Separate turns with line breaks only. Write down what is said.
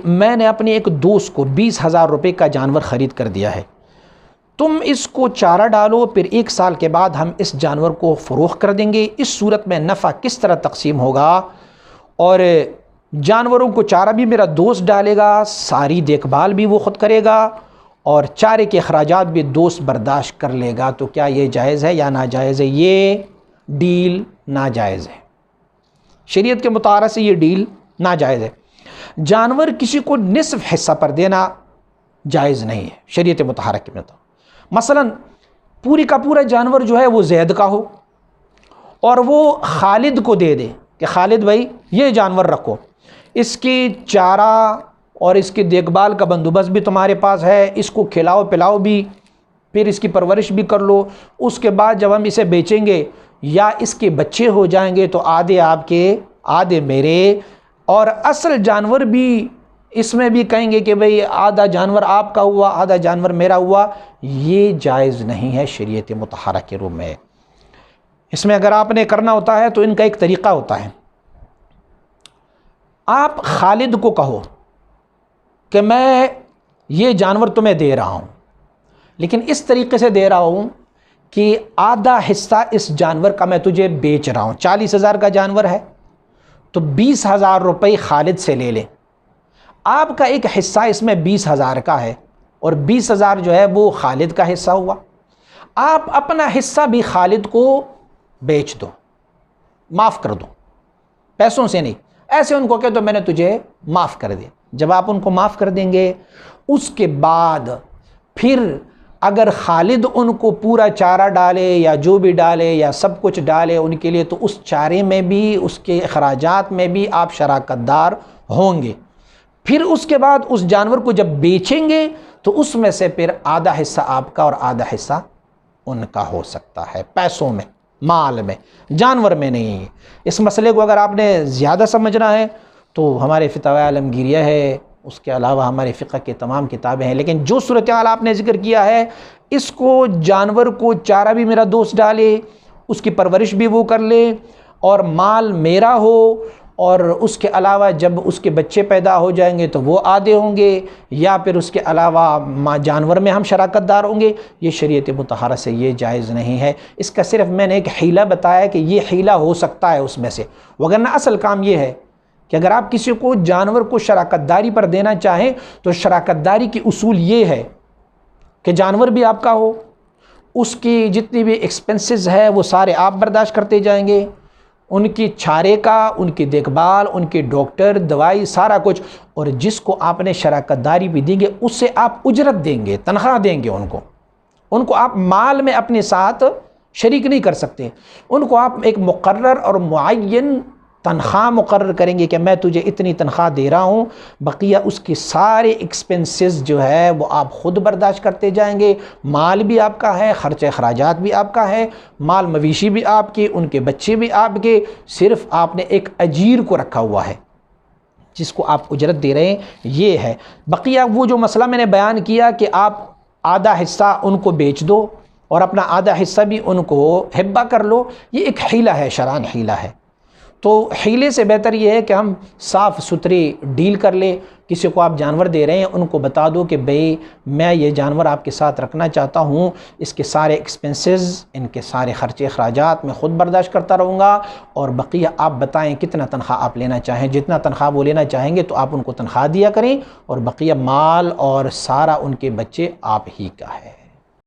میں نے اپنے ایک دوست کو 20,000 روپے کا جانور خرید کر دیا ہے، تم اس کو چارہ ڈالو، پھر 1 سال کے بعد ہم اس جانور کو فروخت کر دیں گے، اس صورت میں نفع کس طرح تقسیم ہوگا؟ اور جانوروں کو چارہ بھی میرا دوست ڈالے گا، ساری دیکھ بھال بھی وہ خود کرے گا، اور چارے کے اخراجات بھی دوست برداشت کر لے گا، تو کیا یہ جائز ہے یا ناجائز ہے؟ یہ ڈیل ناجائز ہے، شریعت کے مطالعے سے یہ ڈیل ناجائز ہے۔ جانور کسی کو نصف حصہ پر دینا جائز نہیں ہے شریعت مطہرہ کے مطابق۔ مثلا پوری کا پورا جانور جو ہے وہ زید کا ہو اور وہ خالد کو دے دے کہ خالد بھائی یہ جانور رکھو، اس کی چارہ اور اس کی دیکھ بھال کا بندوبست بھی تمہارے پاس ہے، اس کو کھلاؤ پلاؤ بھی، پھر اس کی پرورش بھی کر لو، اس کے بعد جب ہم اسے بیچیں گے یا اس کے بچے ہو جائیں گے تو آدھے آپ کے آدھے میرے، اور اصل جانور بھی اس میں بھی کہیں گے کہ بھئی آدھا جانور آپ کا ہوا آدھا جانور میرا ہوا، یہ جائز نہیں ہے شریعت مطہرہ کے روم میں۔ اس میں اگر آپ نے کرنا ہوتا ہے تو ان کا ایک طریقہ ہوتا ہے، آپ خالد کو کہو کہ میں یہ جانور تمہیں دے رہا ہوں، لیکن اس طریقے سے دے رہا ہوں کہ آدھا حصہ اس جانور کا میں تجھے بیچ رہا ہوں، 40,000 کا جانور ہے تو 20,000 روپے خالد سے لے لے، آپ کا ایک حصہ اس میں 20,000 کا ہے اور 20,000 جو ہے وہ خالد کا حصہ ہوا، آپ اپنا حصہ بھی خالد کو بیچ دو، معاف کر دو، پیسوں سے نہیں، ایسے ان کو کہہ دو میں نے تجھے معاف کر دیا۔ جب آپ ان کو معاف کر دیں گے اس کے بعد پھر اگر خالد ان کو پورا چارہ ڈالے یا جو بھی ڈالے یا سب کچھ ڈالے ان کے لیے، تو اس چارے میں بھی اس کے اخراجات میں بھی آپ شراکت دار ہوں گے۔ پھر اس کے بعد اس جانور کو جب بیچیں گے تو اس میں سے پھر آدھا حصہ آپ کا اور آدھا حصہ ان کا ہو سکتا ہے، پیسوں میں، مال میں، جانور میں نہیں۔ اس مسئلے کو اگر آپ نے زیادہ سمجھنا ہے تو ہمارے فتاوی عالمگیریہ ہے، اس کے علاوہ ہمارے فقہ کے تمام کتابیں ہیں، لیکن جو صورتحال آپ نے ذکر کیا ہے، اس کو جانور کو چارہ بھی میرا دوست ڈالے، اس کی پرورش بھی وہ کر لے اور مال میرا ہو، اور اس کے علاوہ جب اس کے بچے پیدا ہو جائیں گے تو وہ آدھے ہوں گے، یا پھر اس کے علاوہ جانور میں ہم شراکت دار ہوں گے، یہ شریعت مطہرہ سے یہ جائز نہیں ہے۔ اس کا صرف میں نے ایک حیلہ بتایا کہ یہ حیلہ ہو سکتا ہے اس میں سے، وگرنہ اصل کام یہ ہے کہ اگر آپ کسی کو جانور کو شراکت داری پر دینا چاہیں تو شراکت داری کی اصول یہ ہے کہ جانور بھی آپ کا ہو، اس کی جتنی بھی ایکسپنسز ہے وہ سارے آپ برداشت کرتے جائیں گے، ان کی چارے کا، ان کی دیکھ بھال، ان کے ڈاکٹر، دوائی، سارا کچھ، اور جس کو آپ نے شراکت داری بھی دیں گے اس سے آپ اجرت دیں گے، تنخواہ دیں گے، ان کو آپ مال میں اپنے ساتھ شریک نہیں کر سکتے، ان کو آپ ایک مقرر اور معین تنخواہ مقرر کریں گے کہ میں تجھے اتنی تنخواہ دے رہا ہوں، بقیہ اس کی سارے ایکسپنسز جو ہے وہ آپ خود برداشت کرتے جائیں گے، مال بھی آپ کا ہے، خرچ اخراجات بھی آپ کا ہے، مال مویشی بھی آپ کے، ان کے بچے بھی آپ کے، صرف آپ نے ایک اجیر کو رکھا ہوا ہے جس کو آپ اجرت دے رہے ہیں، یہ ہے۔ بقیہ وہ جو مسئلہ میں نے بیان کیا کہ آپ آدھا حصہ ان کو بیچ دو اور اپنا آدھا حصہ بھی ان کو ہبہ کر لو، یہ ایک حیلہ ہے، شرعاً حیلہ ہے۔ تو حیلے سے بہتر یہ ہے کہ ہم صاف ستھری ڈیل کر لیں، کسی کو آپ جانور دے رہے ہیں ان کو بتا دو کہ بھئی میں یہ جانور آپ کے ساتھ رکھنا چاہتا ہوں، اس کے سارے ایکسپنسز، ان کے سارے خرچے اخراجات میں خود برداشت کرتا رہوں گا، اور بقیہ آپ بتائیں کتنا تنخواہ آپ لینا چاہیں، جتنا تنخواہ وہ لینا چاہیں گے تو آپ ان کو تنخواہ دیا کریں، اور بقیہ مال اور سارا ان کے بچے آپ ہی کا ہے۔